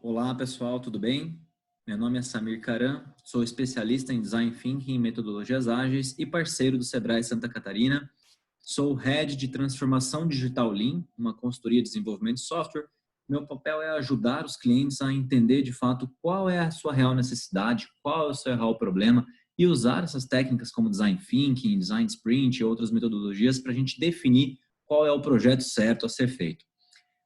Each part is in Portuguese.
Olá pessoal, tudo bem? Meu nome é Samir Karam, sou especialista em Design Thinking e metodologias ágeis e parceiro do Sebrae Santa Catarina. Sou Head de Transformação Digital Lean, uma consultoria de desenvolvimento de software. Meu papel é ajudar os clientes a entender de fato qual é a sua real necessidade, qual é o seu real problema e usar essas técnicas como Design Thinking, Design Sprint e outras metodologias para a gente definir qual é o projeto certo a ser feito.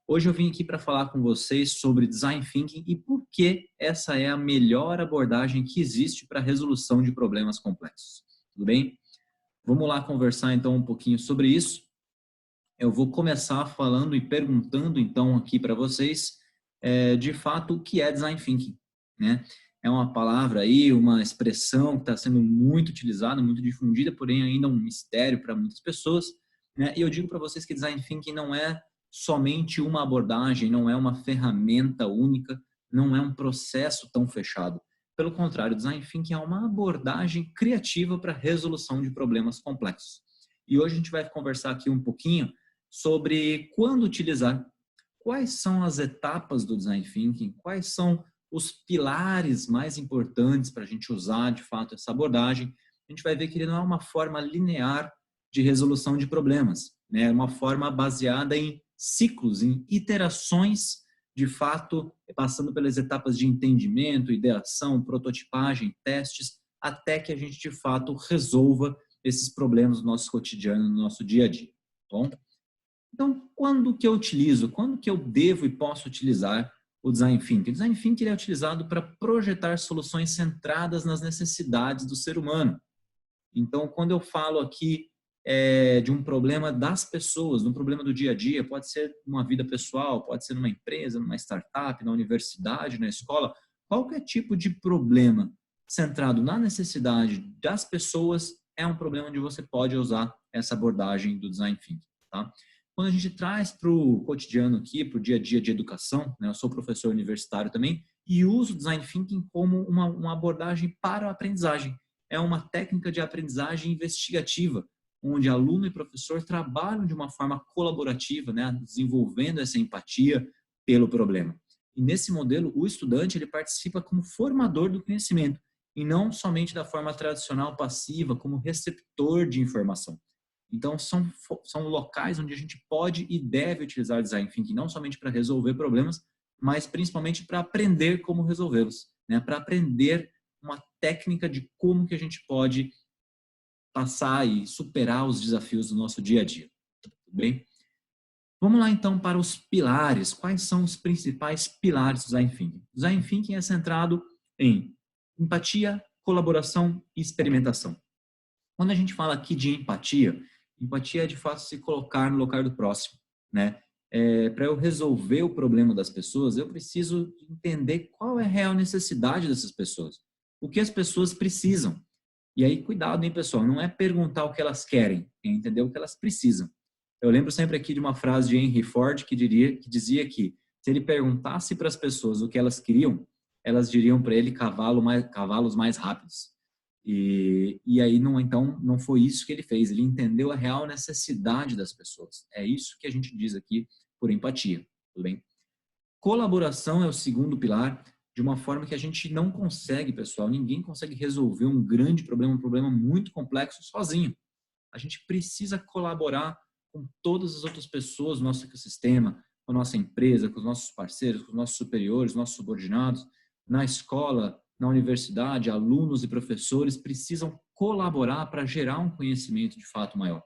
Hoje eu vim aqui para falar com vocês sobre Design Thinking e por que essa é a melhor abordagem que existe para a resolução de problemas complexos. Tudo bem? Vamos lá conversar então um pouquinho sobre isso. Eu vou começar falando e perguntando então aqui para vocês, de fato, o que é Design Thinking, né? É uma palavra aí, uma expressão que está sendo muito utilizada, muito difundida, porém ainda um mistério para muitas pessoas, né? E eu digo para vocês que Design Thinking não é somente uma abordagem, não é uma ferramenta única, não é um processo tão fechado. Pelo contrário, Design Thinking é uma abordagem criativa para a resolução de problemas complexos. E hoje a gente vai conversar aqui um pouquinho sobre quando utilizar, quais são as etapas do Design Thinking, quais são os pilares mais importantes para a gente usar de fato essa abordagem. A gente vai ver que ele não é uma forma linear de resolução de problemas, né? É uma forma baseada em ciclos, em iterações, de fato, passando pelas etapas de entendimento, ideação, prototipagem, testes, até que a gente de fato resolva esses problemas do nosso cotidiano, no nosso dia a dia. Tá bom? Então, quando que eu utilizo? Quando que eu devo e posso utilizar o Design Thinking? O Design Thinking ele é utilizado para projetar soluções centradas nas necessidades do ser humano. Então, quando eu falo aqui de um problema das pessoas, de um problema do dia a dia, pode ser uma vida pessoal, pode ser numa empresa, numa startup, na universidade, na escola, qualquer tipo de problema centrado na necessidade das pessoas é um problema onde você pode usar essa abordagem do Design Thinking, tá? Quando a gente traz para o cotidiano aqui, para o dia a dia de educação, né, eu sou professor universitário também, e uso o Design Thinking como uma abordagem para a aprendizagem. É uma técnica de aprendizagem investigativa, onde aluno e professor trabalham de uma forma colaborativa, né, desenvolvendo essa empatia pelo problema. E nesse modelo, o estudante ele participa como formador do conhecimento, e não somente da forma tradicional passiva, como receptor de informação. Então, são locais onde a gente pode e deve utilizar o Design Thinking, não somente para resolver problemas, mas principalmente para aprender como resolvê-los, né? Para aprender uma técnica de como que a gente pode passar e superar os desafios do nosso dia a dia. Tudo bem? Vamos lá então para os pilares. Quais são os principais pilares do Design Thinking? O Design Thinking é centrado em empatia, colaboração e experimentação. Quando a gente fala aqui de empatia, empatia é de fato se colocar no lugar do próximo, né? Para eu resolver o problema das pessoas, eu preciso entender qual é a real necessidade dessas pessoas, o que as pessoas precisam. E aí, cuidado, hein, pessoal? Não é perguntar o que elas querem, é entender o que elas precisam. Eu lembro sempre aqui de uma frase de Henry Ford que dizia que se ele perguntasse para as pessoas o que elas queriam, elas diriam para ele cavalos mais rápidos. E aí, então, não foi isso que ele fez. Ele entendeu a real necessidade das pessoas. É isso que a gente diz aqui por empatia. Tudo bem? Colaboração é o segundo pilar, de uma forma que a gente não consegue, pessoal. Ninguém consegue resolver um grande problema, um problema muito complexo sozinho. A gente precisa colaborar com todas as outras pessoas do nosso ecossistema, com a nossa empresa, com os nossos parceiros, com os nossos superiores, nossos subordinados, na escola, na universidade, alunos e professores precisam colaborar para gerar um conhecimento de fato maior.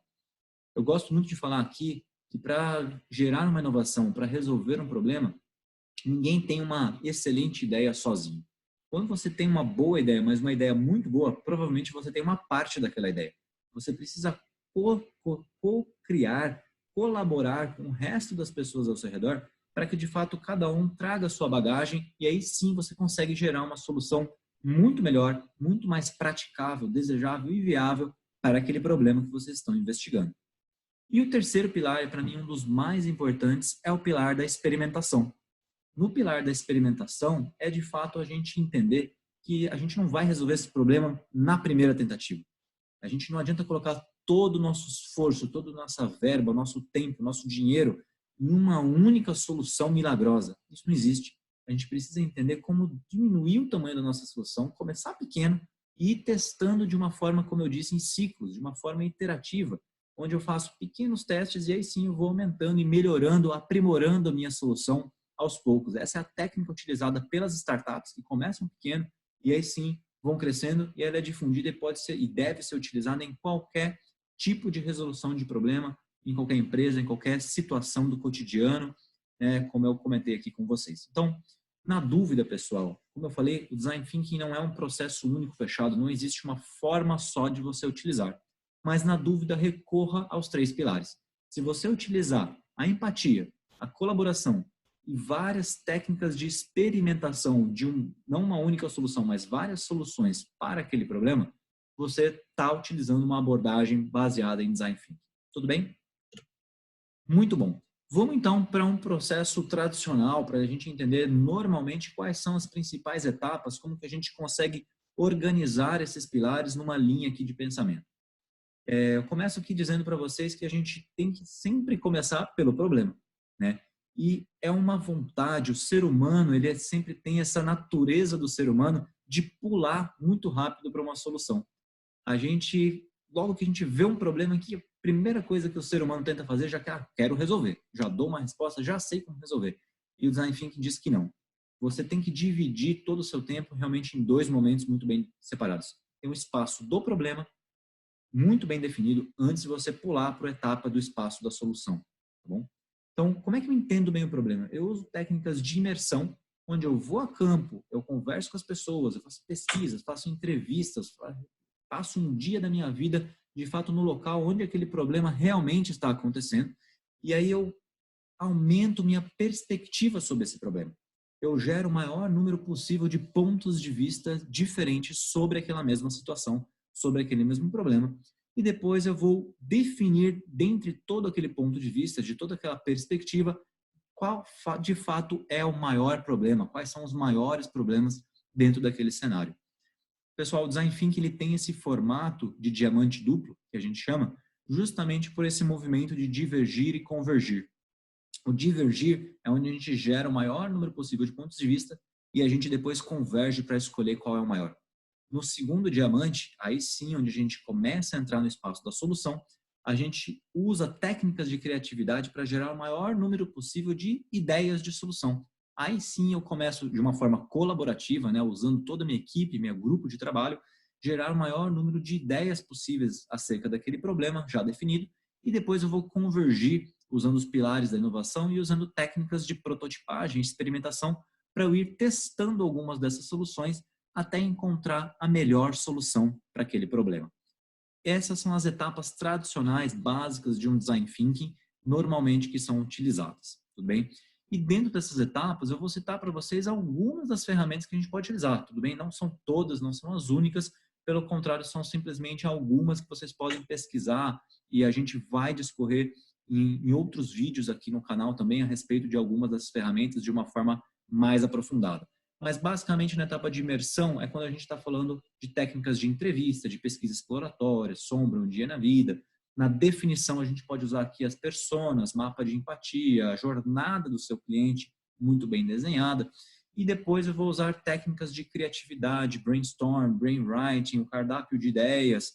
Eu gosto muito de falar aqui que para gerar uma inovação, para resolver um problema, ninguém tem uma excelente ideia sozinho. Quando você tem uma boa ideia, mas uma ideia muito boa, provavelmente você tem uma parte daquela ideia. Você precisa co-criar, colaborar com o resto das pessoas ao seu redor para que, de fato, cada um traga a sua bagagem e aí sim você consegue gerar uma solução muito melhor, muito mais praticável, desejável e viável para aquele problema que vocês estão investigando. E o terceiro pilar, e para mim um dos mais importantes, é o pilar da experimentação. No pilar da experimentação, é de fato a gente entender que a gente não vai resolver esse problema na primeira tentativa. A gente não adianta colocar todo o nosso esforço, toda a nossa verba, nosso tempo, nosso dinheiro em uma única solução milagrosa. Isso não existe. a gente precisa entender como diminuir o tamanho da nossa solução, começar pequeno e ir testando de uma forma, como eu disse, em ciclos, de uma forma iterativa, onde eu faço pequenos testes e aí sim eu vou aumentando e melhorando, aprimorando a minha solução aos poucos. Essa é a técnica utilizada pelas startups que começam pequeno e aí sim vão crescendo, e ela é difundida e pode ser e deve ser utilizada em qualquer tipo de resolução de problema, em qualquer empresa, em qualquer situação do cotidiano, né, como eu comentei aqui com vocês. Então, na dúvida, pessoal, como eu falei, o Design Thinking não é um processo único fechado, não existe uma forma só de você utilizar. Mas, na dúvida, recorra aos 3 pilares. Se você utilizar a empatia, a colaboração e várias técnicas de experimentação de não uma única solução, mas várias soluções para aquele problema, você está utilizando uma abordagem baseada em Design Thinking. Tudo bem? Muito bom. Vamos então para um processo tradicional, para a gente entender normalmente quais são as principais etapas, como que a gente consegue organizar esses pilares numa linha aqui de pensamento. Eu começo aqui dizendo para vocês que a gente tem que sempre começar pelo problema, né? E é uma vontade, o ser humano, ele sempre tem essa natureza do ser humano de pular muito rápido para uma solução. A gente, logo que a gente vê um problema aqui, a primeira coisa que o ser humano tenta fazer já quero resolver, já dou uma resposta, já sei como resolver. E o Design Thinking diz que não. Você tem que dividir todo o seu tempo realmente em 2 momentos muito bem separados. Tem um espaço do problema muito bem definido antes de você pular para a etapa do espaço da solução, tá bom? Então, como é que eu entendo bem o problema? Eu uso técnicas de imersão, onde eu vou a campo, eu converso com as pessoas, eu faço pesquisas, faço entrevistas, passo um dia da minha vida, de fato, no local onde aquele problema realmente está acontecendo, e aí eu aumento minha perspectiva sobre esse problema. Eu gero o maior número possível de pontos de vista diferentes sobre aquela mesma situação, sobre aquele mesmo problema, e depois eu vou definir, dentre todo aquele ponto de vista, de toda aquela perspectiva, qual de fato é o maior problema, quais são os maiores problemas dentro daquele cenário. Pessoal, o Design Thinking ele tem esse formato de diamante duplo, que a gente chama, justamente por esse movimento de divergir e convergir. O divergir é onde a gente gera o maior número possível de pontos de vista e a gente depois converge para escolher qual é o maior. No segundo diamante, aí sim, onde a gente começa a entrar no espaço da solução, a gente usa técnicas de criatividade para gerar o maior número possível de ideias de solução. Aí sim eu começo de uma forma colaborativa, né, usando toda a minha equipe, meu grupo de trabalho, gerar o maior número de ideias possíveis acerca daquele problema já definido e depois eu vou convergir usando os pilares da inovação e usando técnicas de prototipagem, experimentação, para eu ir testando algumas dessas soluções até encontrar a melhor solução para aquele problema. Essas são as etapas tradicionais, básicas de um design thinking, normalmente que são utilizadas, tudo bem? E dentro dessas etapas, eu vou citar para vocês algumas das ferramentas que a gente pode utilizar, tudo bem? Não são todas, não são as únicas, pelo contrário, são simplesmente algumas que vocês podem pesquisar e a gente vai discorrer em outros vídeos aqui no canal também a respeito de algumas das ferramentas de uma forma mais aprofundada. Mas basicamente na etapa de imersão é quando a gente está falando de técnicas de entrevista, de pesquisa exploratória, sombra, um dia na vida. Na definição a gente pode usar aqui as personas, mapa de empatia, a jornada do seu cliente muito bem desenhada. E depois eu vou usar técnicas de criatividade, brainstorm, brainwriting, o cardápio de ideias,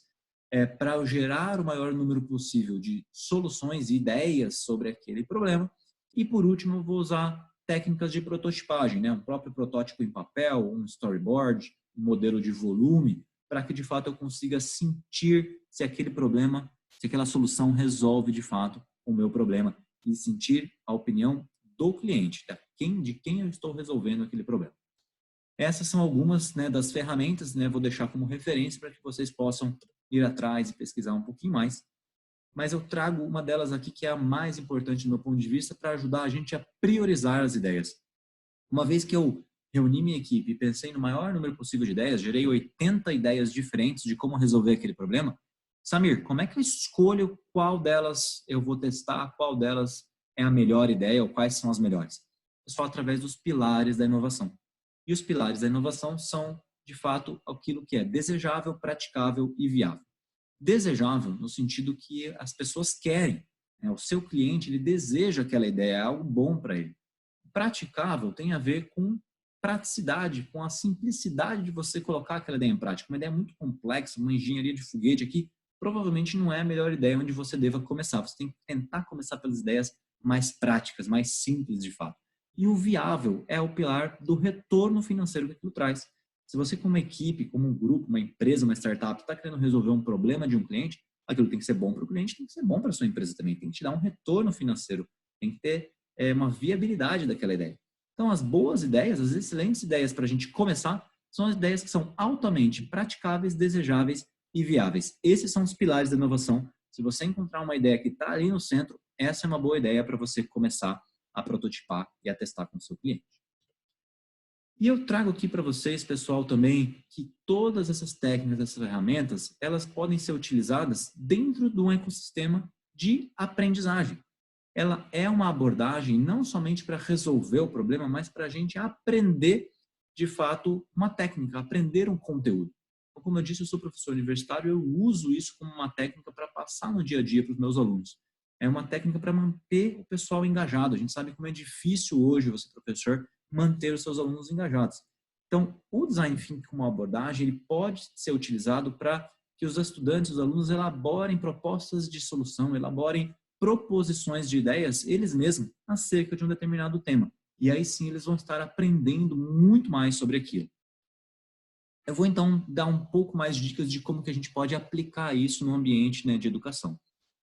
para gerar o maior número possível de soluções e ideias sobre aquele problema. E por último eu vou usar técnicas de prototipagem, né? Um próprio protótipo em papel, um storyboard, um modelo de volume, para que de fato eu consiga sentir se aquele problema, se aquela solução resolve de fato o meu problema e sentir a opinião do cliente, de quem eu estou resolvendo aquele problema. Essas são algumas, né, das ferramentas, né? Vou deixar como referência para que vocês possam ir atrás e pesquisar um pouquinho mais. Mas eu trago uma delas aqui que é a mais importante do meu ponto de vista para ajudar a gente a priorizar as ideias. Uma vez que eu reuni minha equipe e pensei no maior número possível de ideias, gerei 80 ideias diferentes de como resolver aquele problema, Samir, como é que eu escolho qual delas eu vou testar, qual delas é a melhor ideia ou quais são as melhores? Só através dos pilares da inovação. E os pilares da inovação são, de fato, aquilo que é desejável, praticável e viável. Desejável no sentido que as pessoas querem, né? O seu cliente ele deseja aquela ideia, é algo bom para ele. praticável tem a ver com praticidade, com a simplicidade de você colocar aquela ideia em prática. Uma ideia muito complexa, uma engenharia de foguete aqui, provavelmente não é a melhor ideia onde você deva começar. Você tem que tentar começar pelas ideias mais práticas, mais simples de fato. E o viável é o pilar do retorno financeiro que aquilo traz. Se você, como equipe, como um grupo, uma empresa, uma startup, está querendo resolver um problema de um cliente, aquilo tem que ser bom para o cliente, tem que ser bom para a sua empresa também, tem que te dar um retorno financeiro, tem que ter uma viabilidade daquela ideia. Então, as boas ideias, as excelentes ideias para a gente começar, são as ideias que são altamente praticáveis, desejáveis e viáveis. Esses são os pilares da inovação. Se você encontrar uma ideia que está ali no centro, essa é uma boa ideia para você começar a prototipar e a testar com o seu cliente. E eu trago aqui para vocês, pessoal, também, que todas essas técnicas, essas ferramentas, elas podem ser utilizadas dentro de um ecossistema de aprendizagem. Ela é uma abordagem não somente para resolver o problema, mas para a gente aprender, de fato, uma técnica, aprender um conteúdo. Então, como eu disse, eu sou professor universitário, eu uso isso como uma técnica para passar no dia a dia para os meus alunos. É uma técnica para manter o pessoal engajado. A gente sabe como é difícil hoje, você professor, manter os seus alunos engajados. Então, o Design Thinking como abordagem, ele pode ser utilizado para que os estudantes, os alunos, elaborem propostas de solução, elaborem proposições de ideias, eles mesmos, acerca de um determinado tema. E aí sim, eles vão estar aprendendo muito mais sobre aquilo. Eu vou, então, dar um pouco mais de dicas de como que a gente pode aplicar isso no ambiente, né, de educação.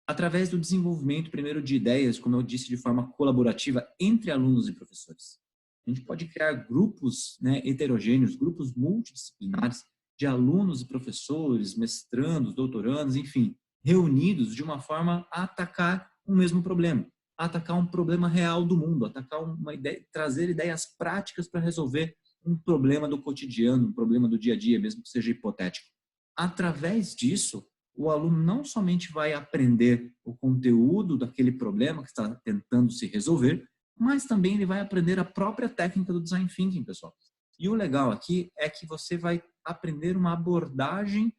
Através do desenvolvimento, primeiro, de ideias, como eu disse, de forma colaborativa entre alunos e professores. A gente pode criar grupos, né, heterogêneos, grupos multidisciplinares de alunos e professores, mestrandos, doutorandos, enfim, reunidos de uma forma a atacar um mesmo problema, a atacar um problema real do mundo, atacar uma ideia, trazer ideias práticas para resolver um problema do cotidiano, um problema do dia a dia, mesmo que seja hipotético. Através disso, o aluno não somente vai aprender o conteúdo daquele problema que está tentando se resolver, mas também ele vai aprender a própria técnica do Design Thinking, pessoal. E o legal aqui é que você vai aprender uma abordagem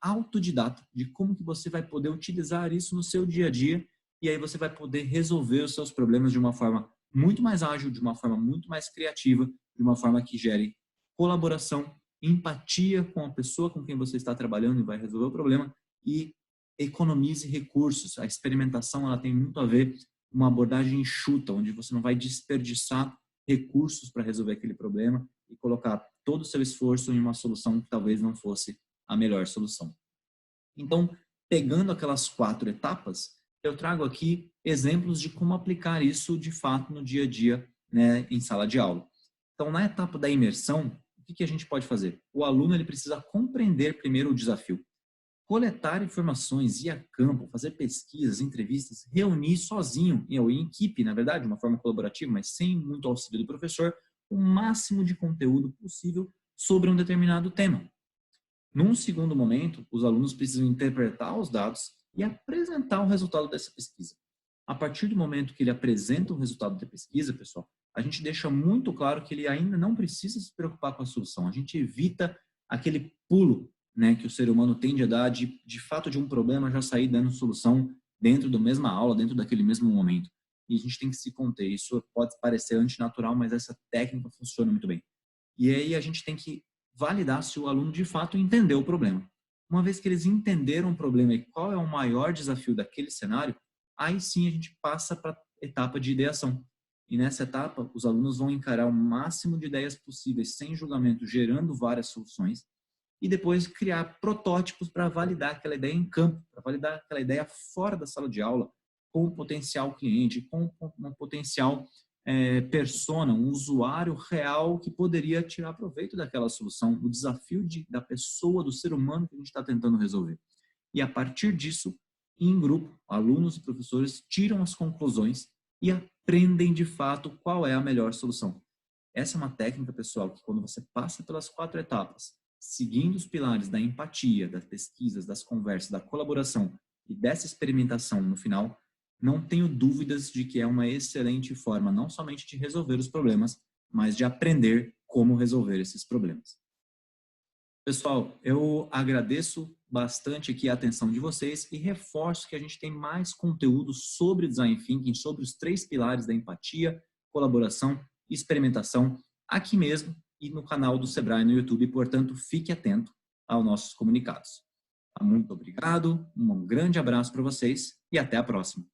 autodidata de como que você vai poder utilizar isso no seu dia a dia e aí você vai poder resolver os seus problemas de uma forma muito mais ágil, de uma forma muito mais criativa, de uma forma que gere colaboração, empatia com a pessoa com quem você está trabalhando e vai resolver o problema e economize recursos. A experimentação ela tem muito a ver com uma abordagem enxuta, onde você não vai desperdiçar recursos para resolver aquele problema e colocar todo o seu esforço em uma solução que talvez não fosse a melhor solução. Então, pegando aquelas 4 etapas, eu trago aqui exemplos de como aplicar isso de fato no dia a dia, né, em sala de aula. Então, na etapa da imersão, o que a gente pode fazer? O aluno ele precisa compreender primeiro o desafio, coletar informações, ir a campo, fazer pesquisas, entrevistas, reunir sozinho, ou em equipe, na verdade, de uma forma colaborativa, mas sem muito auxílio do professor, o máximo de conteúdo possível sobre um determinado tema. Num segundo momento, os alunos precisam interpretar os dados e apresentar o resultado dessa pesquisa. A partir do momento que ele apresenta o resultado da pesquisa, pessoal, a gente deixa muito claro que ele ainda não precisa se preocupar com a solução. A gente evita aquele pulo, né, que o ser humano tende a dar de fato de um problema já sair dando solução dentro da mesma aula, dentro daquele mesmo momento. E a gente tem que se conter. Isso pode parecer antinatural, mas essa técnica funciona muito bem. E aí a gente tem que validar se o aluno de fato entendeu o problema. Uma vez que eles entenderam o problema e qual é o maior desafio daquele cenário, aí sim a gente passa para a etapa de ideação. E nessa etapa, os alunos vão encarar o máximo de ideias possíveis, sem julgamento, gerando várias soluções, e depois criar protótipos para validar aquela ideia em campo, para validar aquela ideia fora da sala de aula, com o potencial cliente, com uma potencial persona, um usuário real que poderia tirar proveito daquela solução, o desafio da pessoa, do ser humano que a gente está tentando resolver. E a partir disso, em grupo, alunos e professores tiram as conclusões e aprendem de fato qual é a melhor solução. Essa é uma técnica, pessoal, que quando você passa pelas 4 etapas, seguindo os pilares da empatia, das pesquisas, das conversas, da colaboração e dessa experimentação no final, não tenho dúvidas de que é uma excelente forma não somente de resolver os problemas, mas de aprender como resolver esses problemas. Pessoal, eu agradeço bastante aqui a atenção de vocês e reforço que a gente tem mais conteúdo sobre Design Thinking, sobre os 3 pilares da empatia, colaboração e experimentação aqui mesmo e no canal do Sebrae no YouTube. Portanto, fique atento aos nossos comunicados. Muito obrigado, um grande abraço para vocês e até a próxima.